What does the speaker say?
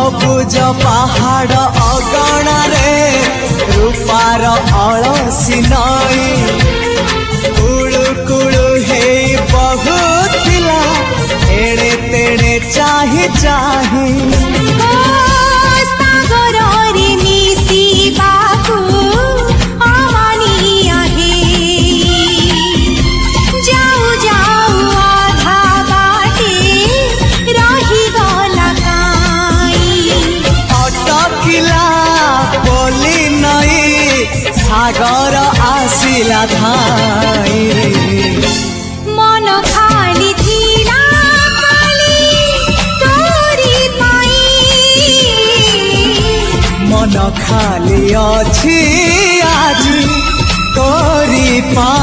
सबुज पहाड़ अगणारे रूपार अलसी नई कुड़ू कुड़ू हे बहुथिला एड़े तेड़े चाही चाही सागर आसिला धाई मन खाली थिला खाली तोरी पाई मन खाली अछि आज तोरी पाई।